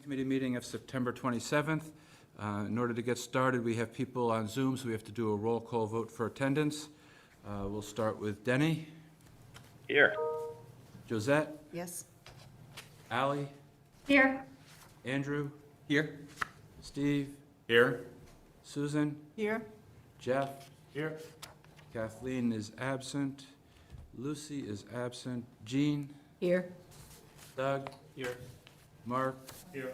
Committee meeting of September 27th. In order to get started, we have people on Zoom, so we have to do a roll call vote for attendance. We'll start with Denny. Here. Josette. Yes. Ally. Here. Andrew. Here. Steve. Here. Susan. Here. Jeff. Here. Kathleen is absent. Lucy is absent. Jean. Here. Doug. Here. Mark. Here.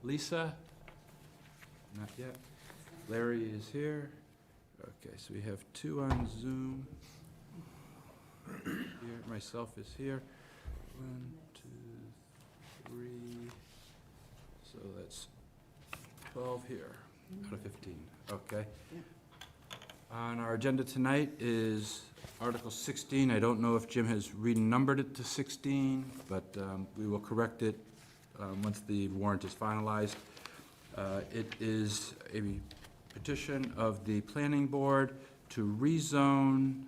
Lisa? Not yet. Larry is here. Okay, so we have two on Zoom. Here, myself is here. 1, 2, 3. So that's 12 here out of 15. Okay. Yeah. On our agenda tonight is Article 16. I don't know if Jim has renumbered it to 16, but we will correct it once the warrant is finalized. It is a petition of the planning board to rezone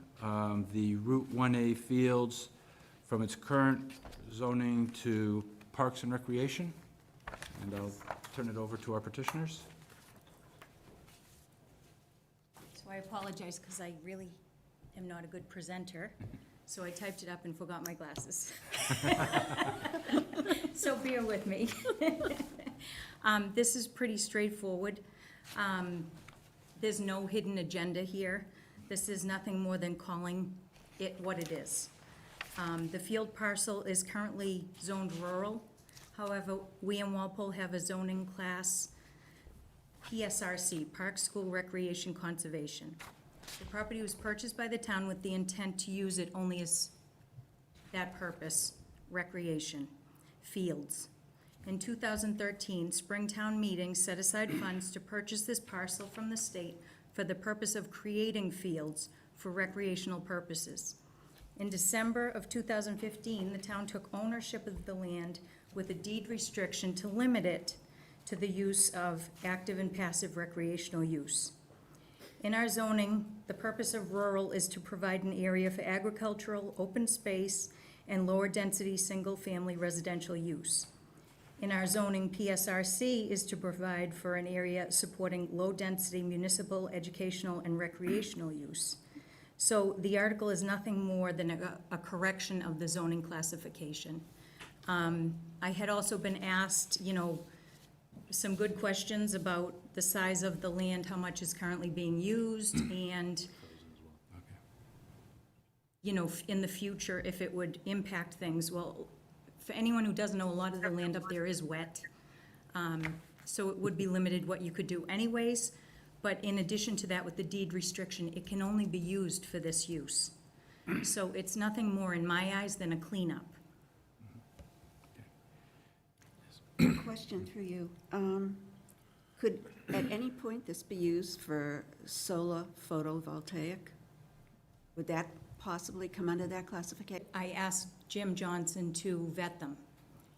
the Route 1A fields from its current zoning to Parks and Recreation. And I'll turn it over to our petitioners. So I apologize because I really am not a good presenter. So I typed it up and forgot my glasses. So bear with me. This is pretty straightforward. There's no hidden agenda here. This is nothing more than calling it what it is. The field parcel is currently zoned rural. However, we in Walpole have a zoning class PSRC, Park School Recreation Conservation. The property was purchased by the town with the intent to use it only as that purpose, recreation, fields. In 2013, Springtown meeting set aside funds to purchase this parcel from the state for the purpose of creating fields for recreational purposes. In December of 2015, the town took ownership of the land with a deed restriction to limit it to the use of active and passive recreational use. In our zoning, the purpose of rural is to provide an area for agricultural, open space, and lower density single-family residential use. In our zoning, PSRC is to provide for an area supporting low-density municipal, educational, and recreational use. So the article is nothing more than a correction of the zoning classification. I had also been asked, some good questions about the size of the land, how much is currently being used, and, in the future, if it would impact things. Well, for anyone who doesn't know, a lot of the land up there is wet. So it would be limited what you could do anyways. But in addition to that, with the deed restriction, it can only be used for this use. So it's nothing more in my eyes than a cleanup. Question for you. Could at any point this be used for solar photovoltaic? Would that possibly come under that classification? I asked Jim Johnson to vet them,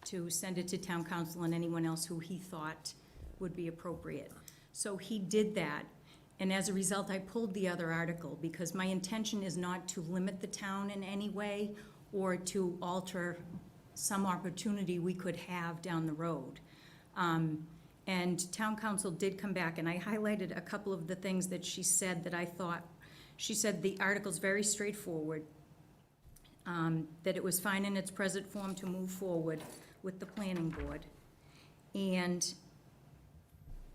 to send it to town council and anyone else who he thought would be appropriate. So he did that, and as a result, I pulled the other article because my intention is not to limit the town in any way or to alter some opportunity we could have down the road. And town council did come back, and I highlighted a couple of the things that she said that I thought. She said the article's very straightforward, that it was fine in its present form to move forward with the planning board, and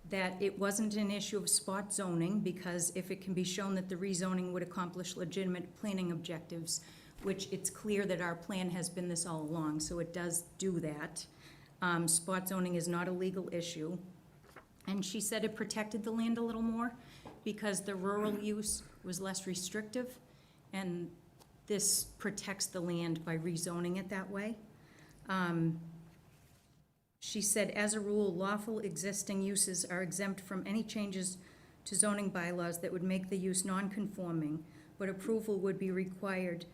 that it wasn't an issue of spot zoning, because if it can be shown that the rezoning would accomplish legitimate planning objectives, which it's clear that our plan has been this all along, so it does do that. Spot zoning is not a legal issue. And she said it protected the land a little more because the rural use was less restrictive, and this protects the land by rezoning it that way. She said, as a rule, lawful existing uses are exempt from any changes to zoning bylaws that would make the use non-conforming, but approval would be required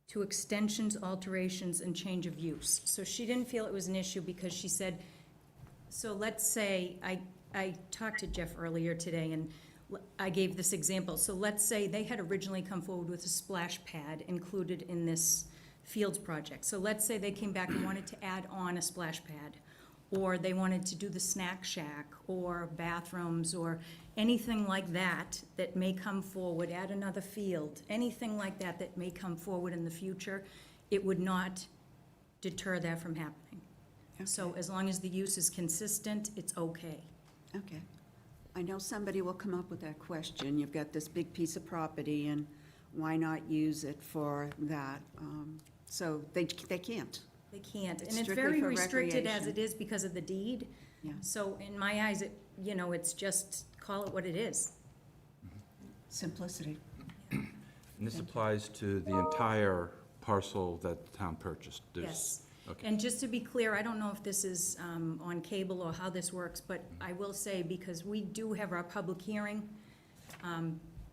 to extensions, alterations, and change of use. So she didn't feel it was an issue because she said, so let's say, I talked to Jeff earlier today and I gave this example. So let's say they had originally come forward with a splash pad included in this fields project. So let's say they came back and wanted to add on a splash pad or they wanted to do the snack shack, or bathrooms, or anything like that, that may come forward, add another field, anything like that that may come forward in the future, it would not deter that from happening. So as long as the use is consistent, it's okay. Okay. I know somebody will come up with that question. You've got this big piece of property, and why not use it for that? So they can't. They can't, and It's it's strictly very for restricted as recreation. it is because of the deed. Yeah. So in my eyes, it's just, call it what it is. Simplicity. And this applies to the entire parcel that the town purchased? There's- Yes. Okay. And just to be clear, I don't know if this is on cable or how this works, but I will say, because we do have our public hearing,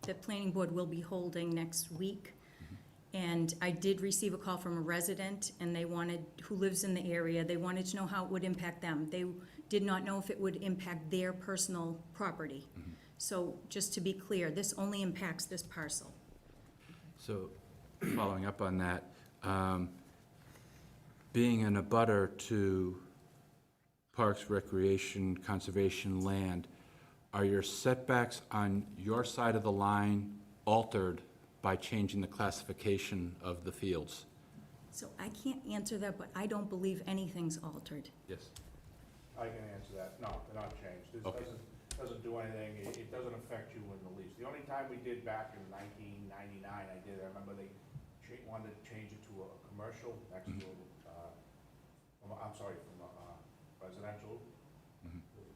the planning board will be holding next week. And I did receive a call from a resident, and who lives in the area, they wanted to know how it would impact them. They did not know if it would impact their personal property. So just to be clear, this only impacts this parcel. So, following up on that, being an abutter to parks, recreation, conservation land, are your setbacks on your side of the line altered by changing the classification of the fields? So I can't answer that, but I don't believe anything's altered. Yes. I can answer that. No, they're not changed. This Okay. doesn't do anything. It doesn't affect you in the least. The only time we did back in 1999, I remember they wanted to change it to a commercial next to, from a residential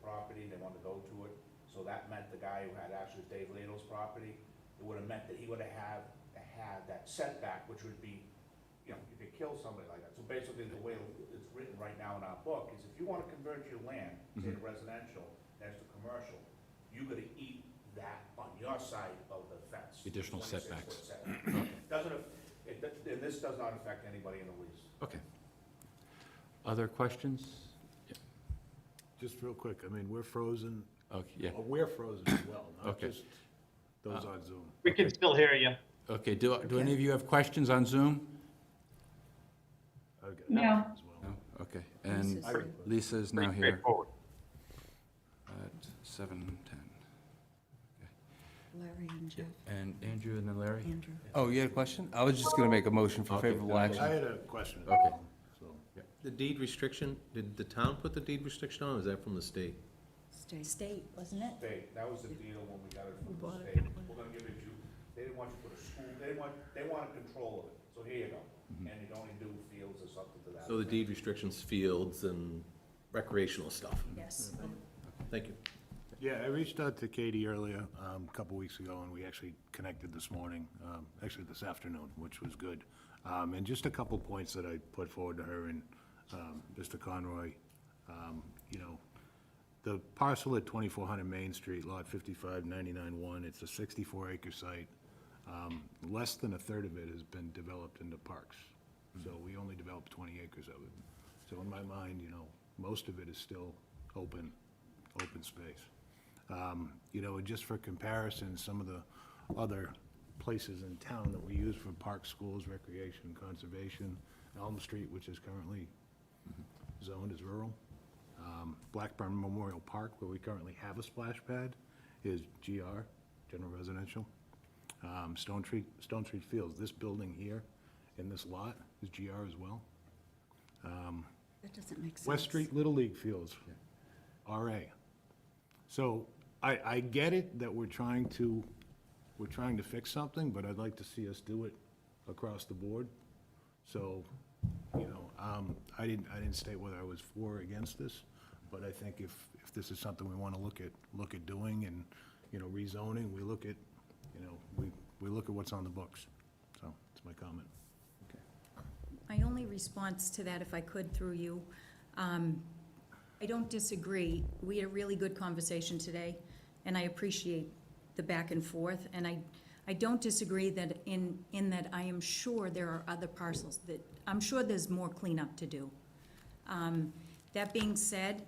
property. They wanted to go to it. So that meant the guy who had actually Dave Lado's property, it would have meant that he would have had that setback, which would be, you could kill somebody like that. So basically, the way it's written right now in our book is if you want to convert your land, say to residential, next to commercial, you gotta eat that on your side of the fence. Additional 26 setbacks. foot setback. And this does not affect anybody in the least. Okay. Other questions? Just real quick, I mean, we're frozen, Okay, yeah. we're frozen as well, not Okay. just those on Zoom. We can still hear you. Okay, do any of you have questions on Zoom? I've got No. that as well. No? Okay, and Lisa's- Lisa's now Pretty here straightforward. at 7:10. Larry and Jeff, And Andrew and then Larry? Andrew. Oh, you had a question? I was just gonna make a motion for Okay, favorable go action. I had a question. Okay. So, The deed restriction, did the town put the deed restriction on, or is that from the state? Stay. State, wasn't it? State, that was the deal when we got it from the state. We're gonna give it you, they didn't want you to put a school, they wanted control of it. So here you go. And you can only do fields or something to that. So the deed restrictions, fields and recreational stuff. Yes. Thank you. yeah, I reached out to Katie earlier, a couple weeks ago, and we actually connected this morning, actually this afternoon, which was good. And just a couple points that I put forward to her and Mr. Conroy. You know, the parcel at 2400 Main Street, lot 5599-1, it's a 64-acre site. Less than a third of it has been developed into parks. So we only developed 20 acres of it. So in my mind, you know, most of it is still open space. You know, and just for comparison, some of the other places in town that we use for parks, schools, recreation, conservation, Elm Street, which is currently zoned as rural. Blackburn Memorial Park, where we currently have a splash pad, is GR, general residential. Stone Street Fields, this building here in this lot is GR as well. That doesn't make sense. West Street Little League Fields, RA. So I get it that we're trying to fix something, but I'd like to see us do it across the board. So, you know, I didn't state whether I was for or against this, but I think if this is something we want to look at doing and, you know, rezoning, we look at, you know, we look at what's on the books. So, that's my comment. My only response to that, if I could through you, I don't disagree. We had a really good conversation today, and I appreciate the back and forth. And I don't disagree that in that I am sure there are other parcels that, I'm sure there's more cleanup to do. That being said,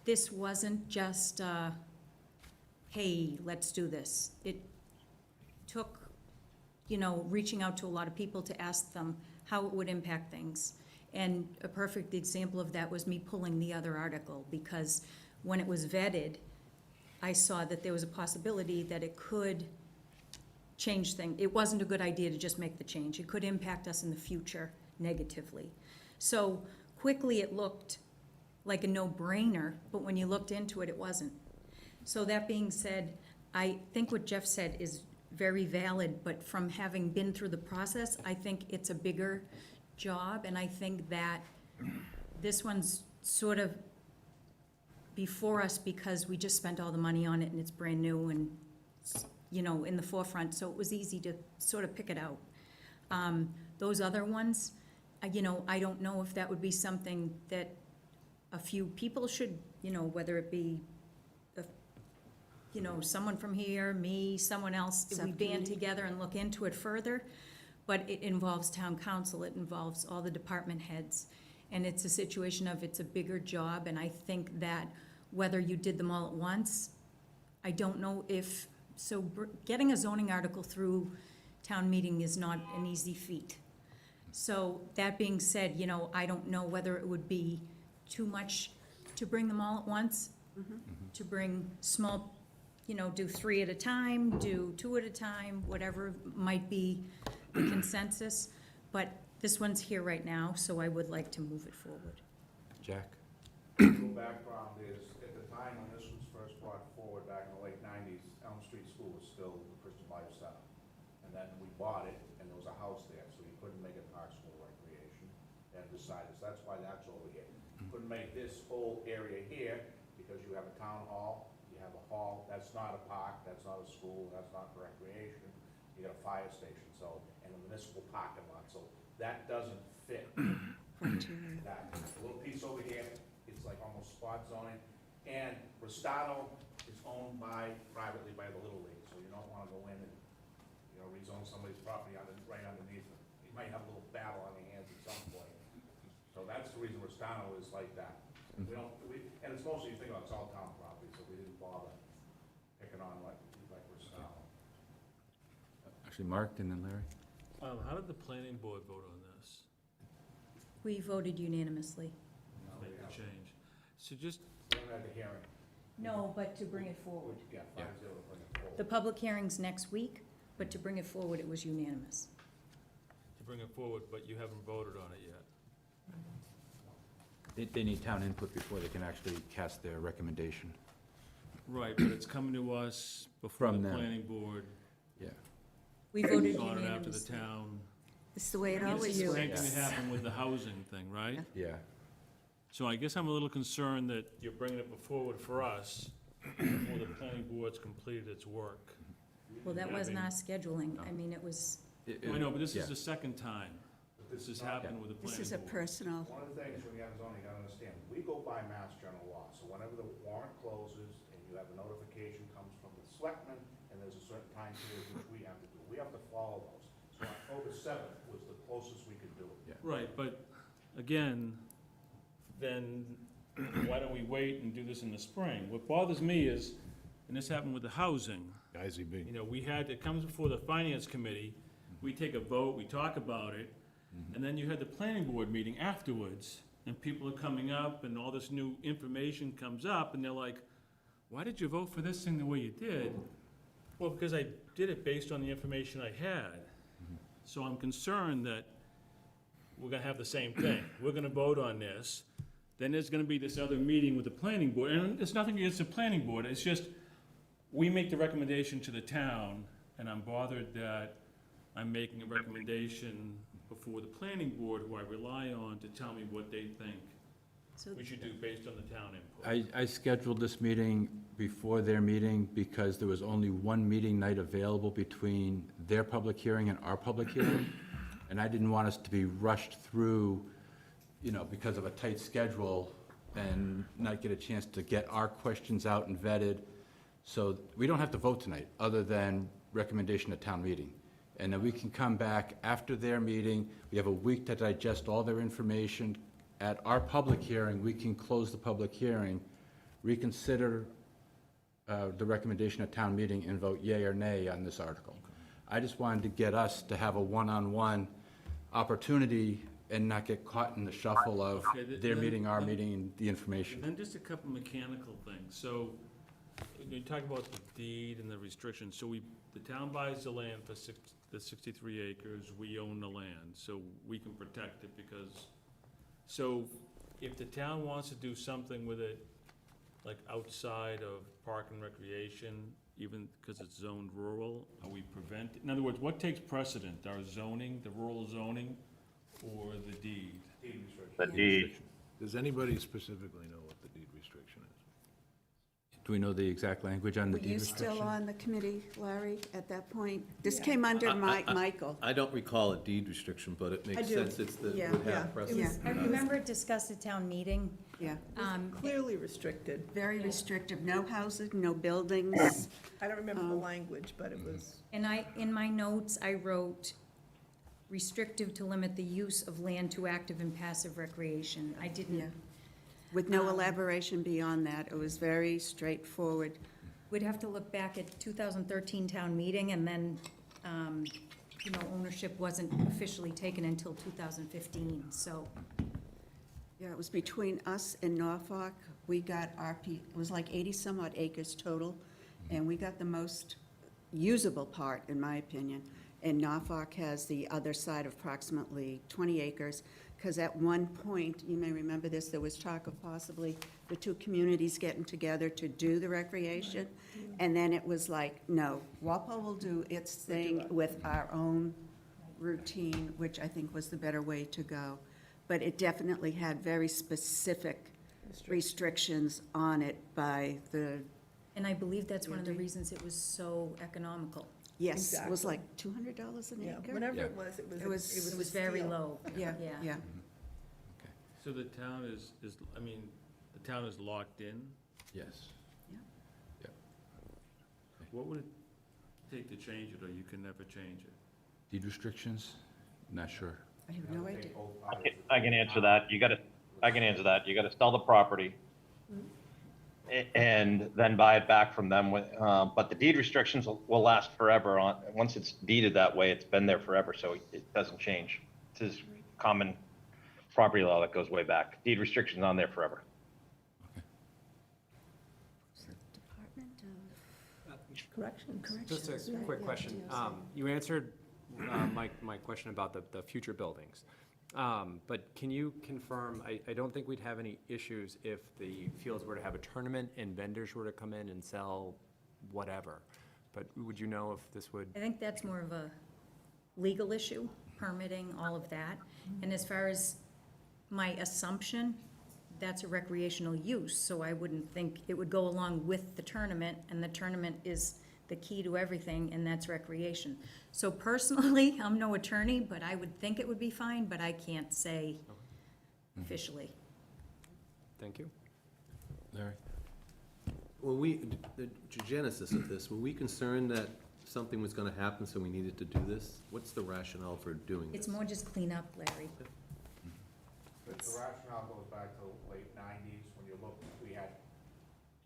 this wasn't just, hey, let's do this. It took, you know, reaching out to a lot of people to ask them how it would impact things. And a perfect example of that was me pulling the other article, because when it was vetted, I saw that there was a possibility that it could change things. It wasn't a good idea to just make the change. It could impact us in the future negatively. So quickly, it looked like a no-brainer, but when you looked into it, it wasn't. So that being said, I think what Jeff said is very valid, but from having been through the process, I think it's a bigger job, and I think that this one's sort of before us because we just spent all the money on it and it's brand new and, you know, in the forefront, so it was easy to sort of pick it out. Those other ones, you know, I don't know if that would be something that a few people should, you know, whether it be, you know, someone from here, me, someone else, if we band Subcommittee. together and look into it further. But it involves town council, it involves all the department heads. And it's a situation of, it's a bigger job, and I think that whether you did them all at once, I don't know if, so getting a zoning article through town meeting is not an easy feat. So that being said, you know, I don't know whether it would be too much to bring them all at once, to bring small, you know, do 3 at a time, do 2 at a time, whatever might be the consensus. But this one's here right now, so I would like to move it forward. Jack? Little background is, at the time when this was first brought forward back in the late nineties, Elm Street School was still the Christian Life Center. And then we bought it, and there was a house there, so you couldn't make it park school recreation. And decided, so that's why that's over here. You couldn't make this whole area here, because you have a town hall, you have a hall, that's not a park, that's not a school, that's not recreation. You got a fire station, so, and a municipal parking lot, so that doesn't fit Criteria. that. Little piece over here, it's like almost spot zoning, and Restano is owned privately by the Little League, so you don't wanna go in and, you know, rezone somebody's property right underneath it. You might have a little battle on your hands at some point. So that's the reason Restano is like that. We don't, and it's mostly, you think about, it's all town property, so we didn't bother picking on like Restano. Actually, Mark and then Larry? How did the planning board vote on this? We voted unanimously. Make the change. So just, We haven't had the hearing. No, but to bring it forward. Yeah, 5-0 to bring it forward. The public hearing's next week, but to bring it forward, it was unanimous. to bring it forward, but you haven't voted on it yet. They need town input before they can actually cast their recommendation. Right, but it's coming to us before From the them. planning board, Yeah. We voted on it after the unanimously. town. It's the way it It's always the is. same thing that happened with the housing thing, right? Yeah. So I guess I'm a little concerned that you're bringing it forward for us before the planning board's completed its work. Well, that wasn't our scheduling. I mean, it was, I know, but this Yeah. is the second time But this has not- happened with the This planning is a board. personal, One of the things when you have zoning, you gotta understand, we go by Mass General Law, so whenever the warrant closes and you have a notification comes from the selectmen, and there's a certain time period which we have to do, we have to follow those. So October 7th was the closest we could do it. Right, but again, then why don't we wait and do this in the spring? What bothers me is, and this happened with the housing, IZB. you know, we had, it comes before the finance committee, we take a vote, we talk about it, and then you had the planning board meeting afterwards, and people are coming up, and all this new information comes up, and they're like, why did you vote for this thing the way you did? Well, because I did it based on the information I had. So I'm concerned that we're gonna have the same thing. We're gonna vote on this, then there's gonna be this other meeting with the planning board, and it's nothing against the planning board, it's just, we make the recommendation to the town, and I'm bothered that I'm making a recommendation before the planning board, who I rely on, to tell me what they think so we should do based on the town input. I scheduled this meeting before their meeting because there was only one meeting night available between their public hearing and our public hearing. And I didn't want us to be rushed through, you know, because of a tight schedule and not get a chance to get our questions out and vetted. So we don't have to vote tonight, other than recommendation at town meeting. And then we can come back after their meeting. We have a week to digest all their information. At our public hearing, we can close the public hearing, reconsider the recommendation at town meeting, and vote yea or nay on this article. I just wanted to get us to have a one-on-one opportunity and not get caught in the shuffle of Okay, their then- meeting, our then- meeting, and the And information. then just a couple mechanical things. So, you talk about the deed and the restrictions. So the town buys the land for the 63 acres, we own the land, so we can protect it because, so if the town wants to do something with it, like outside of park and recreation, even because it's zoned rural, are we in other words, what takes precedent, our zoning, the rural zoning, or the deed? Deed restriction. The deed. Does anybody specifically know what the deed restriction is? Do we know the exact language on the Were deed you restriction? still on the committee, Larry, at that point? This came under Michael. I don't recall a deed restriction, but it makes do. sense, it's the, Yeah. would Yeah. have precedent. I remember it discussed at town meeting. Yeah, Clearly restricted. very restrictive, no houses, no buildings. I don't remember the language, but it was, And in my notes, I wrote restrictive to limit the use of land to active and passive recreation. I Yeah. didn't, With no elaboration beyond that, it was very straightforward. we'd have to look back at 2013 town meeting, and then, ownership wasn't officially taken until 2015, so. Yeah, it was between us and Norfolk. We got it was like 80-some odd acres total, and we got the most usable part, in my opinion. And Norfolk has the other side of approximately 20 acres, because at one point, you may remember this, there was talk of possibly the two communities getting together to do the recreation. And then it was like, no, Walpole will do its thing with our own routine, which I think was the better way to go. But it definitely had very specific restrictions on it by the, And I believe that's one of the Yeah. reasons it was so economical. yes, it was Exactly. like $200 an yeah, acre? whatever Yeah. it was, it was. It was- It was very steal. low. Yeah, Yeah. yeah. So the town is, the town is locked in? Yes. What would it take to change it, or you can never change it? Deed restrictions? Not sure. I have no idea. Take both parties. I can answer that. I can answer that. You gotta sell the property and then buy it back from them with, but the deed restrictions will last forever once it's deeded that way, it's been there forever, so it doesn't change. This is common property law that goes way back. Deed restrictions on there forever. Department of Corrections. Just a Corrections, right, quick yeah, question. TLC. You answered my question about the future buildings. But can you confirm, I don't think we'd have any issues if the Fields were to have a tournament and vendors were to come in and sell whatever. But would you know if this would, I think that's more of a legal issue, permitting, all of that. And as far as my assumption, that's a recreational use, so I wouldn't think it would go along with the tournament, and the tournament is the key to everything, and that's recreation. So personally, I'm no attorney, but I would think it would be fine, but I can't say officially. thank you. Larry? Were the genesis of this, were we concerned that something was gonna happen, so we needed to do this? What's the rationale for doing this? It's more just cleanup, Larry. The rationale goes back to late nineties, when you look, we had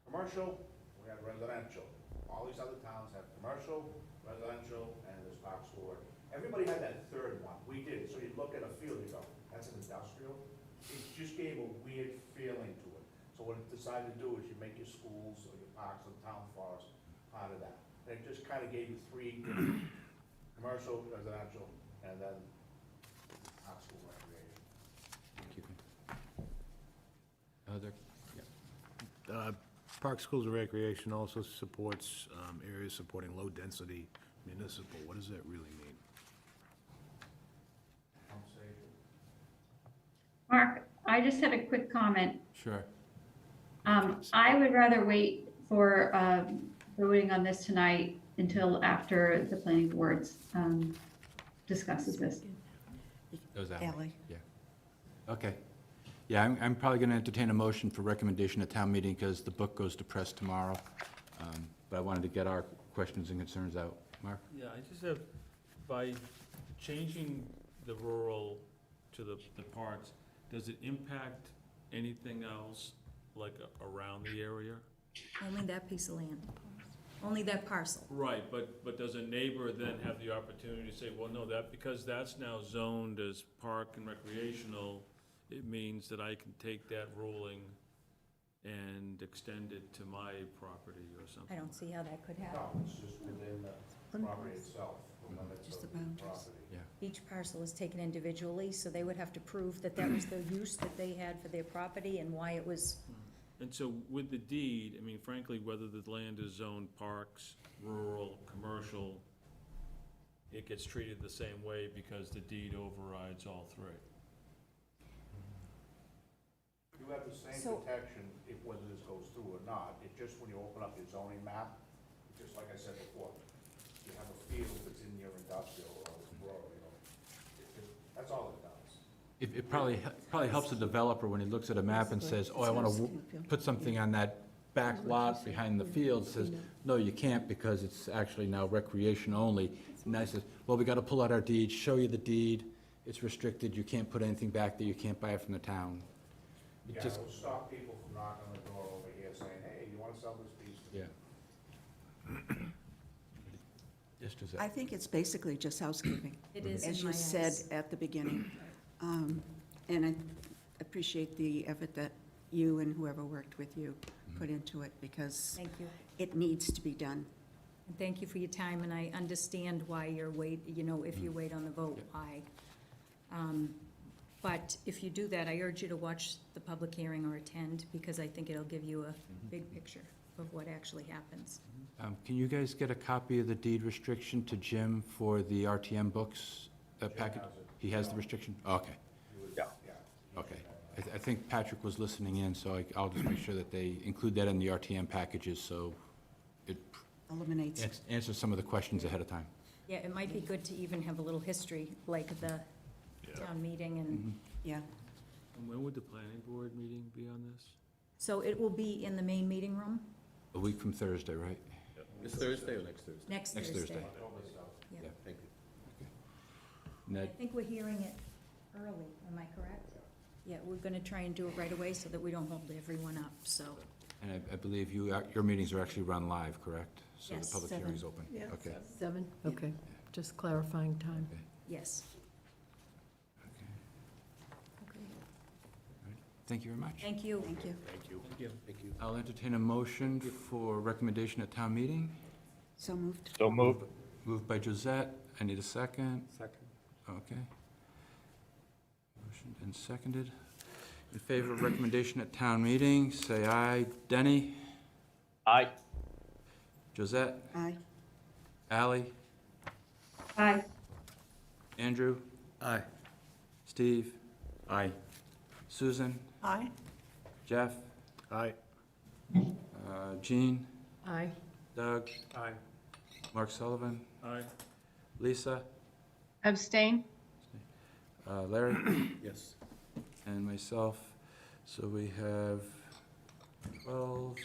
commercial, we had residential. All these other towns have commercial, residential, and there's park store. Everybody had that third one, we did, so you look at a field, you go, that's an industrial. It just gave a weird feeling to it. So what it decided to do is you make your schools or your parks or town forest part of that. And it just kind of gave you three different, commercial, residential, and then park, school, recreation. Other? Park Schools and Recreation also supports areas supporting low-density municipal. What does that really mean? Pump station. Mark, I just had a quick comment. Sure. I would rather wait for voting on this tonight until after the planning board discusses this. Those out. Ally. Yeah. Okay. Yeah, I'm probably going to entertain a motion for recommendation at town meeting because the book goes to press tomorrow. But I wanted to get our questions and concerns out. Mark? Yeah, I just have, by changing the rural to the parks, does it impact anything else, like around the area? Only that piece of land. only that parcel. Right, but does a neighbor then have the opportunity to say, well, no, because that's now zoned as park and recreational, it means that I can take that ruling and extend it to my property or I something? don't see how that could happen. No, it's just within the property itself, the limits Just of the the boundaries. property. Each parcel is taken individually, so they would have to prove that that was the use that they had for their property and why it was, And so with the deed, I mean, frankly, whether the land is zoned parks, rural, commercial, it gets treated the same way because the deed overrides all three. You have the same So- protection if whether this goes through or not. It just, when you open up your zoning map, just like I said before, you have a field that's in your industrial or rural, you know. That's all it does. It probably helps the developer when he looks at a map and says, oh, I want to put something on that back lot behind the field, says, no, you can't because it's actually now recreation only. And I says, well, we got to pull out our deed, show you the deed, it's restricted, you can't put anything back there, you can't buy it from the town. It Yeah, just, it'll stop people from knocking on the door over here saying, hey, you wanna sell this piece to me? yeah. Yes, Josette? I think it's basically just housekeeping. it is As in my you said eyes. at the beginning. And I appreciate the effort that you and whoever worked with you put into it, because Thank you. it needs to be done. And thank you for your time, and I understand why you're if you wait on the vote, why. But if you do that, I urge you to watch the public hearing or attend, because I think it'll give you a big picture of what actually happens. Can you guys get a copy of the deed restriction to Jim for the RTM books packet? has it. He has the restriction? Okay, You would- Yeah. okay. I think Patrick was listening in, so I'll just make sure that they include that in the RTM packages, so it Eliminates. answers some of the questions ahead of time. Yeah, it might be good to even have a little history, like the town meeting, and, Yeah. And when would the planning board meeting be on this? so it will be in the main meeting room A week from Thursday, right? This Thursday or next Thursday? next Next Thursday. Thursday. Yeah. Thank you. I Ned, think we're hearing it early, am I correct? Yeah, we're gonna try and do it right away so that we don't hold everyone up, so. and I believe your meetings are actually run live, correct? So the Yes, public 7. hearing's open? Yeah. Okay. 7, okay, just clarifying time. Yes. Okay. Thank you very much. Thank you. Thank you. Thank you. I'll entertain a motion for recommendation at town meeting. So moved. So moved. Moved by Josette. I need a second. Second. Okay. Motioned and seconded. In favor of recommendation at town meeting, say aye. Denny? Aye. Josette? Aye. Ally? Aye. Andrew? Aye. Steve? Aye. Susan? Aye. Jeff? Aye. Jean? Aye. Doug? Aye. Mark Sullivan? Aye. Lisa? Abstain? Larry? Yes. And myself. So we have 12,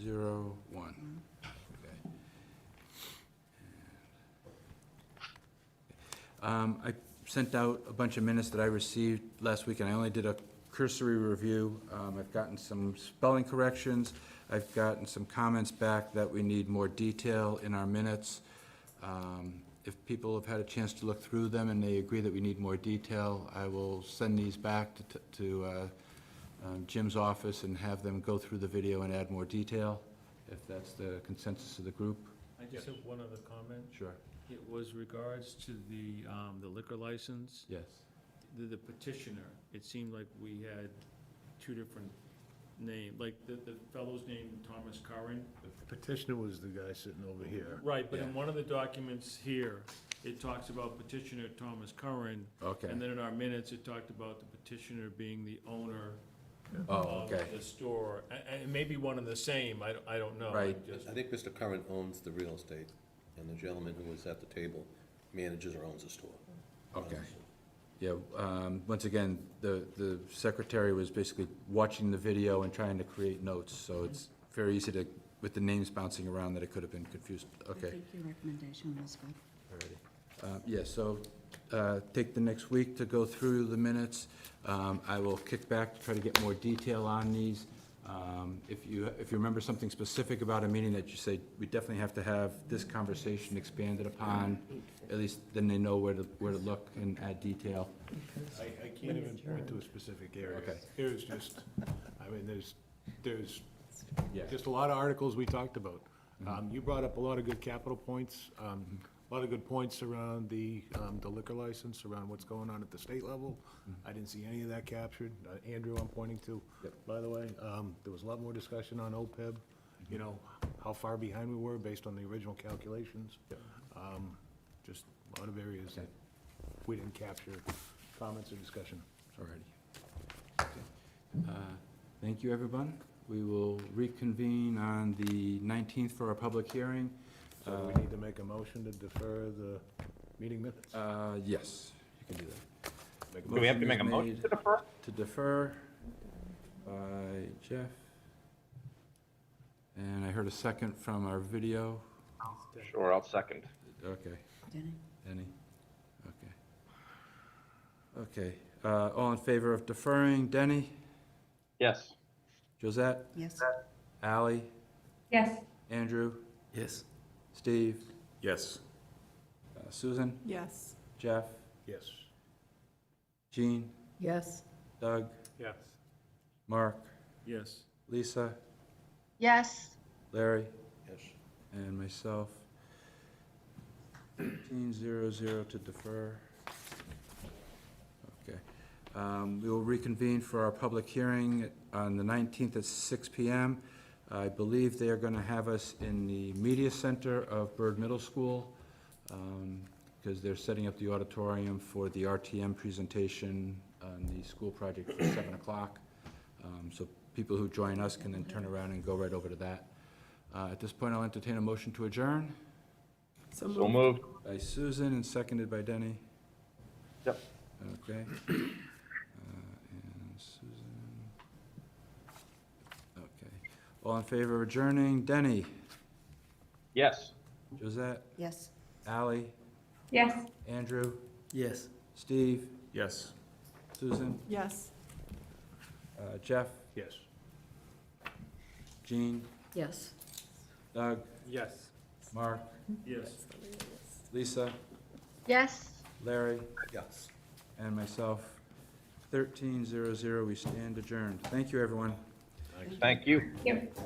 0, 1. Okay. I sent out a bunch of minutes that I received last week, and I only did a cursory review. I've gotten some spelling corrections. I've gotten some comments back that we need more detail in our minutes. If people have had a chance to look through them and they agree that we need more detail, I will send these back to Jim's office and have them go through the video and add more detail, if that's the consensus of the group. I just have one other comment. Sure. It was regards to the liquor license, Yes. the petitioner. It seemed like we had two different names, like the fellow's name, Thomas Curran. The petitioner was the guy sitting over here. Right, but in Yeah. one of the documents here, it talks about petitioner Thomas Curran. Okay. And then in our minutes, it talked about the petitioner being the owner Oh, of okay. the store. And it may be one and the same, I don't know. Right. Just- I think Mr. Curran owns the real estate, and the gentleman who was at the table manages or owns the store. Okay. Yeah, once again, the secretary was basically watching the video and trying to create notes, so it's very easy to, with the names bouncing around, that it could have been confused. I Okay. think your recommendation was good. Alrighty. Yeah, so take the next week to go through the minutes. I will kick back to try to get more detail on these. If you remember something specific about a meeting that you say, we definitely have to have this conversation expanded upon, at least then they know where to look and add detail. I can't even point to a specific area. Okay. There's just, I mean, there's Yeah. just a lot of articles we talked about. You brought up a lot of good capital points, a lot of good points around the liquor license, around what's going on at the state level. I didn't see any of that captured. Andrew, I'm pointing to, Yep. by the way. There was a lot more discussion on OPEB, you know, how far behind we were based on the original calculations. Just a lot of areas that we didn't capture, comments or discussion. Alrighty. Okay. Thank you, everyone. We will reconvene on the 19th for our public hearing. So do we need to make a motion to defer the meeting minutes? Yes, you can do that. Do we have to make a motion is to made defer? To defer by Jeff. And I heard a second from our video. Sure, I'll second. Okay, Denny? Denny? Okay. Okay, all in favor of deferring? Denny? Yes. Josette? Yes. Ally? Yes. Andrew? Yes. Steve? Yes. Susan? Yes. Jeff? Yes. Jean? Yes. Doug? Yes. Mark? Yes. Lisa? Yes. Larry? Yes. And myself. 1300 to defer. Okay. We will reconvene for our public hearing on the 19th at 6 PM. I believe they are going to have us in the media center of Byrd Middle School, because they're setting up the auditorium for the RTM presentation on the school project for 7 o'clock. So people who join us can then turn around and go right over to that. At this point, I'll entertain a motion to adjourn So So moved. moved. by Susan and seconded by Denny. Yep. Okay. And Susan. Okay. All in favor of adjourning? Denny? Yes. Josette? Yes. Ally? Yes. Andrew? Yes. Steve? Yes. Susan? Yes. Jeff? Yes. Jean? Yes. Doug? Yes. Mark? Yes. Lisa? Yes. Larry? Yes. And myself. 1300, we stand adjourned. Thank you, everyone. Thank you. Yep.